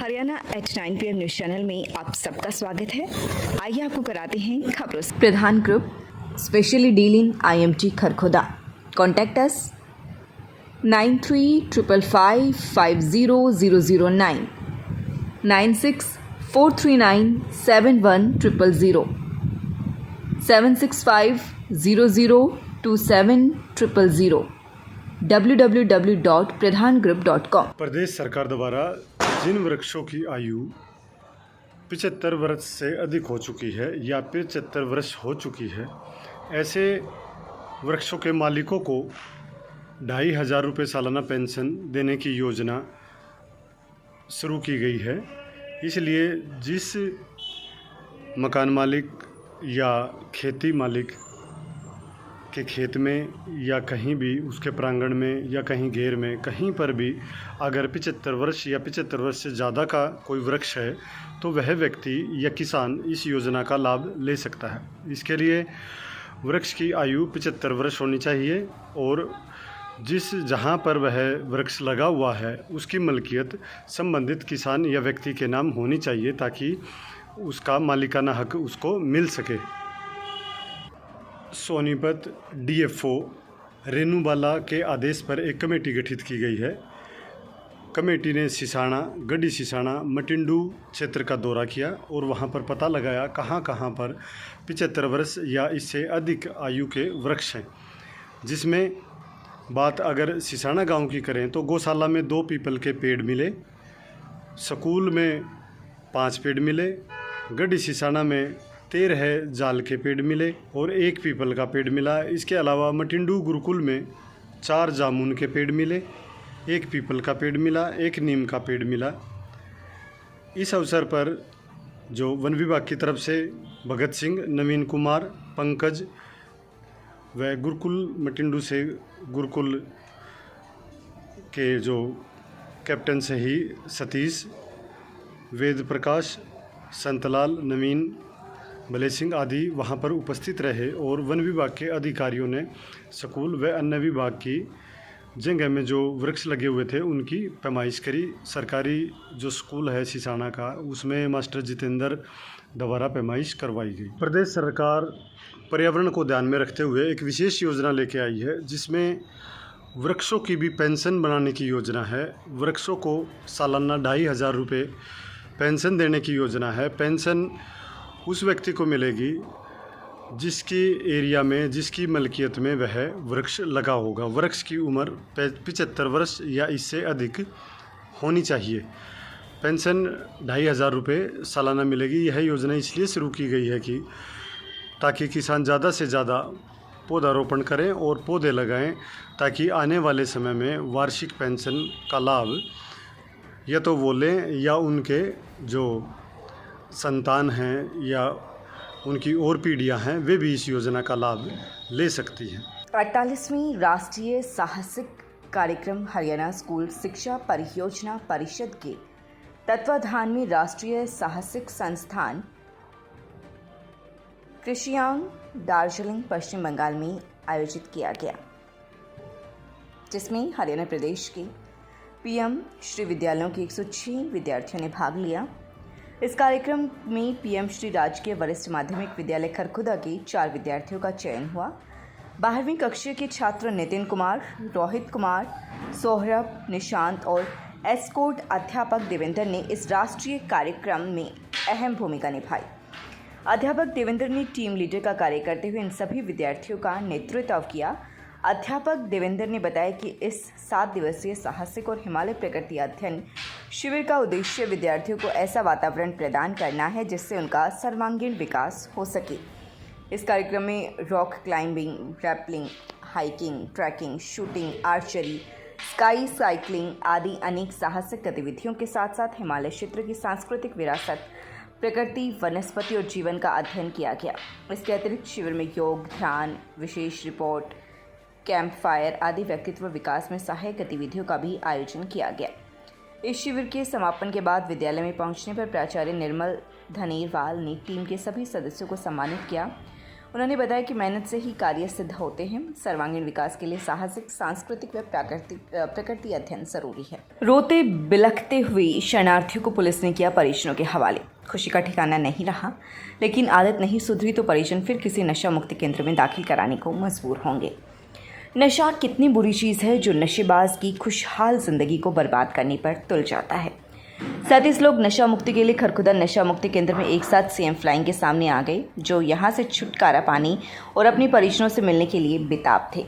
Haryana at 9 PM news channel में आप सबका स्वागत है। आइए आपको कराते हैं खबरों से। Pradhan group specially dealing IMT Kharkhoda. Contact us 9355500009 9643971000 765002700 www.pradhangroup.com। प्रदेश सरकार द्वारा जिन वृक्षों की आयु 75 वर्ष से अधिक हो चुकी है या 75 वर्ष हो चुकी है, ऐसे वृक्षों के मालिकों को 2500 रुपये सालाना पेंशन देने की योजना शुरू की गई है। इसलिए जिस मकान मालिक या खेती मालिक के खेत में या कहीं भी उसके प्रांगण में या कहीं घेर में कहीं पर भी अगर 75 वर्ष या 75 वर्ष से ज़्यादा का कोई वृक्ष है तो वह व्यक्ति या किसान इस योजना का लाभ ले सकता है। इसके लिए वृक्ष की आयु 75 वर्ष होनी चाहिए और जिस जहाँ पर वह वृक्ष लगा हुआ है उसकी मलकियत संबंधित किसान या व्यक्ति के नाम होनी चाहिए ताकि उसका मालिकाना हक उसको मिल सके। सोनीपत DFO रेणुबाला के आदेश पर एक कमेटी गठित की गई है। कमेटी ने सिसाना, गढ़ी सिसाना, मटिंडू क्षेत्र का दौरा किया और वहां पर पता लगाया कहां पर 75 वर्ष या इससे अधिक आयु के वृक्ष हैं। जिसमें बात अगर सिसाना गांव की करें तो गौशाला में 2 पीपल के पेड़ मिले, स्कूल में 5 पेड़ मिले, गढ़ी सिसाना में 13 जाल के पेड़ मिले और 1 पीपल का पेड़ मिला। इसके अलावा मटिंडू गुरुकुल में 4 जामुन के पेड़ मिले, 1 पीपल का पेड़ मिला, 1 नीम का पेड़ मिला। इस अवसर पर जो वन विभाग की तरफ से भगत सिंह, नवीन कुमार, पंकज व गुरुकुल मटिंडू से गुरुकुल के जो कैप्टन से ही सतीश, वेद प्रकाश, संतलाल, नवीन, भले सिंह आदि वहां पर उपस्थित रहे और वन विभाग के अधिकारियों ने स्कूल व अन्य विभाग की जगह में जो वृक्ष लगे हुए थे उनकी पैमाइश करी। सरकारी जो स्कूल है सिसाना का उसमें मास्टर जितेंद्र द्वारा पैमाइश करवाई गई। प्रदेश सरकार पर्यावरण को ध्यान में रखते हुए एक विशेष योजना लेके आई है जिसमें वृक्षों की भी पेंशन बनाने की योजना है। वृक्षों को सालाना 2500 रुपये पेंशन देने की योजना है। पेंशन उस व्यक्ति को मिलेगी जिसकी एरिया में, जिसकी मलकियत में वह वृक्ष लगा होगा। वृक्ष की उम्र 75 वर्ष या इससे अधिक होनी चाहिए। पेंशन 2500 रुपये सालाना मिलेगी। यह योजना इसलिए शुरू की गई है कि ताकि किसान ज़्यादा से ज़्यादा पौधारोपण करें और पौधे लगाएं ताकि आने वाले समय में वार्षिक पेंशन का लाभ या तो वो लें या उनके जो संतान हैं या उनकी और पीढ़ियां हैं वे भी इस योजना का लाभ ले सकती हैं। 48वीं राष्ट्रीय साहसिक कार्यक्रम हरियाणा स्कूल शिक्षा परियोजना परिषद के तत्वाधान में राष्ट्रीय साहसिक संस्थान कृषियांग दार्जिलिंग पश्चिम बंगाल में आयोजित किया गया, जिसमें हरियाणा प्रदेश के PM श्री विद्यालयों के 106 विद्यार्थियों ने भाग लिया। इस कार्यक्रम में PM श्री राजकीय वरिष्ठ माध्यमिक विद्यालय खरखोदा के 4 विद्यार्थियों का चयन हुआ। 12वीं कक्षा के छात्र नितिन कुमार, रोहित कुमार, सोहरब, निशांत और एस्कोर्ट अध्यापक देवेंद्र ने इस राष्ट्रीय कार्यक्रम में अहम भूमिका निभाई। अध्यापक देवेंद्र ने टीम लीडर का कार्य करते हुए इन सभी विद्यार्थियों का नेतृत्व किया। अध्यापक देवेंद्र ने बताया कि इस 7 दिवसीय साहसिक और हिमालय प्रकृति अध्ययन शिविर का उद्देश्य विद्यार्थियों को ऐसा वातावरण प्रदान करना है जिससे उनका सर्वांगीण विकास हो सके। इस कार्यक्रम में rock climbing, rappelling, hiking, trekking, shooting, archery, sky cycling आदि अनेक साहसिक गतिविधियों के साथ साथ हिमालय क्षेत्र की सांस्कृतिक विरासत, प्रकृति, वनस्पति और जीवन का अध्ययन किया गया। इसके अतिरिक्त शिविर में योग, ध्यान, विशेष रिपोर्ट, कैंप फायर आदि व्यक्तित्व विकास में सहायक गतिविधियों का भी आयोजन किया गया। इस शिविर के समापन के बाद विद्यालय में पहुंचने पर प्राचार्य निर्मल धनेरवाल ने टीम के सभी सदस्यों को सम्मानित किया। उन्होंने बताया कि मेहनत से ही कार्य सिद्ध होते हैं। सर्वांगीण विकास के लिए साहसिक, सांस्कृतिक व प्रकृति अध्ययन जरूरी है। रोते बिलखते हुए शरणार्थियों को पुलिस ने किया परिजनों के हवाले। खुशी का ठिकाना नहीं रहा, लेकिन आदत नहीं सुधरी तो परिजन फिर किसी नशा मुक्ति केंद्र में दाखिल कराने को मजबूर होंगे। नशा कितनी बुरी चीज़ है जो नशेबाज की खुशहाल जिंदगी को बर्बाद करने पर तुल जाता है। 37 लोग नशा मुक्ति के लिए खरखुदा नशा मुक्ति केंद्र में एक साथ सीएम फ्लाइंग के सामने आ गए, जो यहाँ से छुटकारा पाने और अपने परिजनों से मिलने के लिए बेताब थे।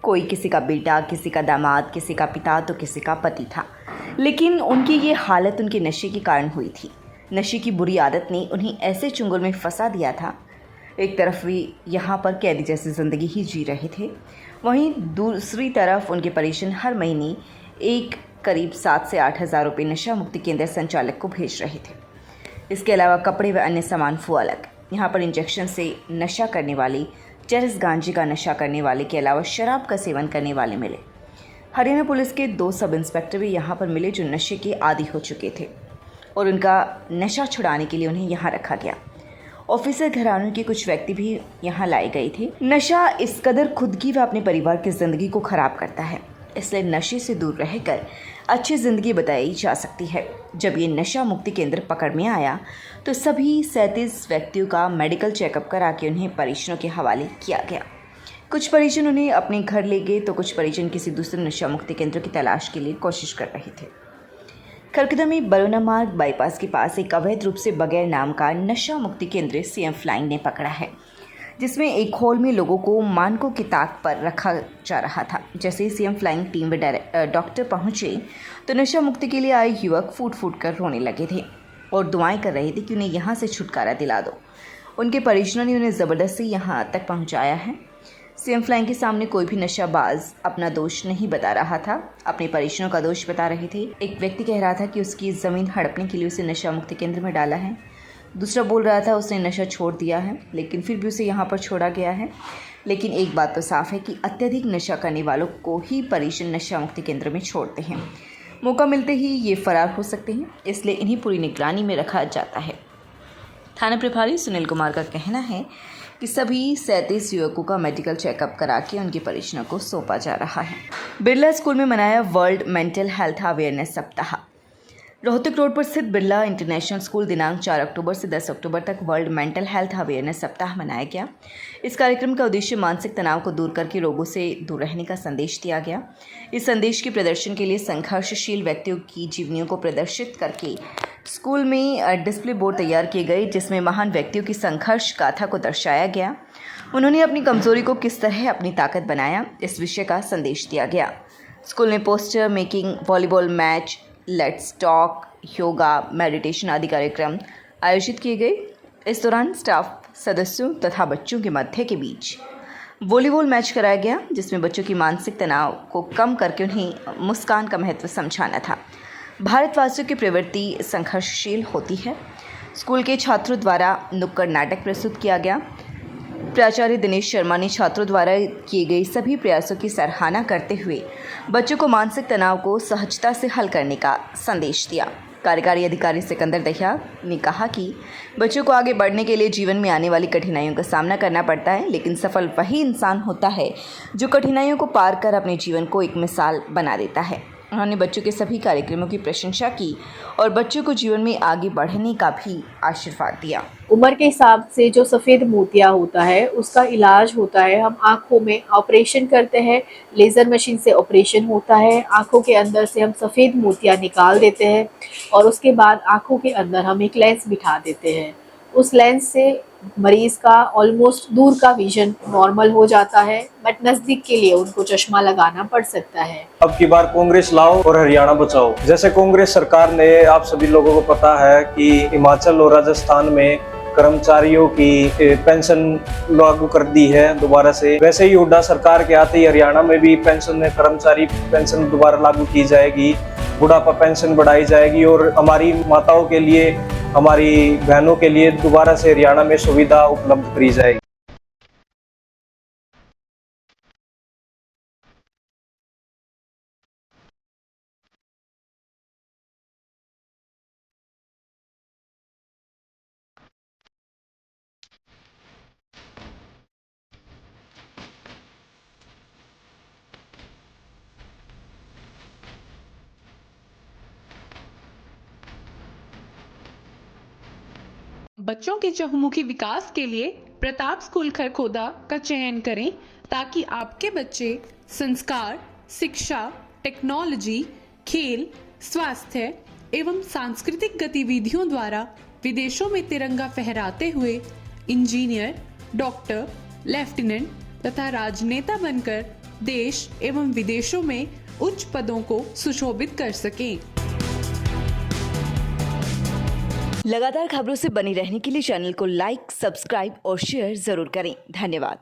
कोई किसी का बेटा, किसी का दामाद, किसी का पिता तो किसी का पति था, लेकिन उनकी ये हालत उनके नशे के कारण हुई थी। नशे की बुरी आदत ने उन्हें ऐसे चुंगल में फंसा दिया था। एक तरफ वे यहाँ पर कैदी जैसी ज़िंदगी ही जी रहे थे, वहीं दूसरी तरफ उनके परिजन हर महीने एक करीब 7 से 8 हज़ार रुपये नशा मुक्ति केंद्र संचालक को भेज रहे थे। इसके अलावा कपड़े व अन्य सामान फू अलग। यहाँ पर इंजेक्शन से नशा करने वाले, चरस गांजे का नशा करने वाले के अलावा शराब का सेवन करने वाले मिले। हरियाणा पुलिस के 2 सब इंस्पेक्टर भी यहाँ पर मिले जो नशे के आदी हो चुके थे और उनका नशा छुड़ाने के लिए उन्हें यहाँ रखा गया। ऑफिसर घरानों के कुछ व्यक्ति भी यहाँ लाए गए थे। नशा इस कदर खुद की व अपने परिवार की जिंदगी को खराब करता है, इसलिए नशे से दूर रहकर अच्छी ज़िंदगी बताई जा सकती है। जब ये नशा मुक्ति केंद्र पकड़ में आया तो सभी 37 व्यक्तियों का मेडिकल चेकअप करा के उन्हें परिजनों के हवाले किया गया। कुछ परिजन उन्हें अपने घर ले गए तो कुछ परिजन किसी दूसरे नशा मुक्ति केंद्र की तलाश के लिए कोशिश कर रहे थे। खरखुदा में बरोना मार्ग बाईपास के पास एक अवैध रूप से बगैर नाम का नशा मुक्ति केंद्र सीएम फ्लाइंग ने पकड़ा है, जिसमें एक हॉल में लोगों को मानकों की ताक पर रखा जा रहा था। जैसे ही सीएम फ्लाइंग टीम व डॉक्टर पहुंचे तो नशा मुक्ति के लिए आए युवक फूट फूट कर रोने लगे थे और दुआएं कर रहे थे कि उन्हें यहाँ से छुटकारा दिला दो। उनके परिजनों ने उन्हें ज़बरदस्ती यहाँ तक पहुँचाया है। सीएम फ्लाइंग के सामने कोई भी नशाबाज अपना दोष नहीं बता रहा था, अपने परिजनों का दोष बता रहे थे। एक व्यक्ति कह रहा था कि उसकी ज़मीन हड़पने के लिए उसे नशा मुक्ति केंद्र में डाला है। दूसरा बोल रहा था उसने नशा छोड़ दिया है, लेकिन फिर भी उसे यहाँ पर छोड़ा गया है। लेकिन एक बात तो साफ है कि अत्यधिक नशा करने वालों को ही परिजन नशा मुक्ति केंद्र में छोड़ते हैं। मौका मिलते ही ये फरार हो सकते हैं, इसलिए इन्हें पूरी निगरानी में रखा जाता है। थाना प्रभारी सुनील कुमार का कहना है कि सभी 37 युवकों का मेडिकल चेकअप करा के उनके परिजनों को सौंपा जा रहा है। बिरला स्कूल में मनाया वर्ल्ड मेंटल हेल्थ अवेयरनेस सप्ताह। रोहतक रोड पर स्थित बिरला इंटरनेशनल स्कूल दिनांक 4 अक्टूबर से 10 अक्टूबर तक वर्ल्ड मेंटल हेल्थ अवेयरनेस सप्ताह मनाया गया। इस कार्यक्रम का उद्देश्य मानसिक तनाव को दूर करके रोगों से दूर रहने का संदेश दिया गया। इस संदेश के प्रदर्शन के लिए संघर्षशील व्यक्तियों की जीवनियों को प्रदर्शित करके स्कूल में डिस्प्ले बोर्ड तैयार किए गए, जिसमें महान व्यक्तियों की संघर्ष गाथा को दर्शाया गया। उन्होंने अपनी कमजोरी को किस तरह अपनी ताकत बनाया, इस विषय का संदेश दिया गया। स्कूल में poster making, volleyball match, let's talk, yoga, meditation आदि कार्यक्रम आयोजित किए गए। इस दौरान स्टाफ सदस्यों तथा बच्चों के मध्य के बीच वॉलीबॉल मैच कराया गया, जिसमें बच्चों की मानसिक तनाव को कम करके उन्हें मुस्कान का महत्व समझाना था। भारतवासियों की प्रवृत्ति संघर्षशील होती है। स्कूल के छात्रों द्वारा नुक्कड़ नाटक प्रस्तुत किया गया। प्राचार्य दिनेश शर्मा ने छात्रों द्वारा किए गए सभी प्रयासों की सराहना करते हुए बच्चों को मानसिक तनाव को सहजता से हल करने का संदेश दिया। कार्यकारी अधिकारी सिकंदर दहिया ने कहा कि बच्चों को आगे बढ़ने के लिए जीवन में आने वाली कठिनाइयों का सामना करना पड़ता है, लेकिन सफल वही इंसान होता है जो कठिनाइयों को पार कर अपने जीवन को एक मिसाल बना देता है। उन्होंने बच्चों के सभी कार्यक्रमों की प्रशंसा की और बच्चों को जीवन में आगे बढ़ने का भी आशीर्वाद दिया। उम्र के हिसाब से जो सफ़ेद मोतिया होता है उसका इलाज होता है, हम आँखों में ऑपरेशन करते हैं, लेज़र मशीन से ऑपरेशन होता है। आँखों के अंदर से हम सफ़ेद मोतिया निकाल देते हैं और उसके बाद आँखों के अंदर हम एक लेंस बिठा देते हैं। उस लेंस से मरीज़ का ऑलमोस्ट दूर का विजन नॉर्मल हो जाता है, बट नज़दीक के लिए उनको चश्मा लगाना पड़ सकता है। अब की बार कांग्रेस लाओ और हरियाणा बचाओ। जैसे कांग्रेस सरकार ने, आप सभी लोगों को पता है कि हिमाचल और राजस्थान में कर्मचारियों की पेंशन लागू कर दी है दोबारा से, वैसे ही हुड्डा सरकार के आते ही हरियाणा में भी पेंशन, कर्मचारी पेंशन दोबारा लागू की जाएगी, बुढ़ापा पेंशन बढ़ाई जाएगी और हमारी माताओं के लिए, हमारी बहनों के लिए दोबारा से हरियाणा में सुविधा उपलब्ध करी जाएगी। बच्चों के चहुमुखी विकास के लिए प्रताप स्कूल खरखोदा का चयन करें ताकि आपके बच्चे संस्कार, शिक्षा, टेक्नोलॉजी, खेल, स्वास्थ्य एवं सांस्कृतिक गतिविधियों द्वारा विदेशों में तिरंगा फहराते हुए इंजीनियर, डॉक्टर, लेफ्टिनेंट तथा राजनेता बनकर देश एवं विदेशों में उच्च पदों को सुशोभित कर सकें। लगातार खबरों से बनी रहने के लिए चैनल को लाइक, सब्सक्राइब और शेयर जरूर करें। धन्यवाद।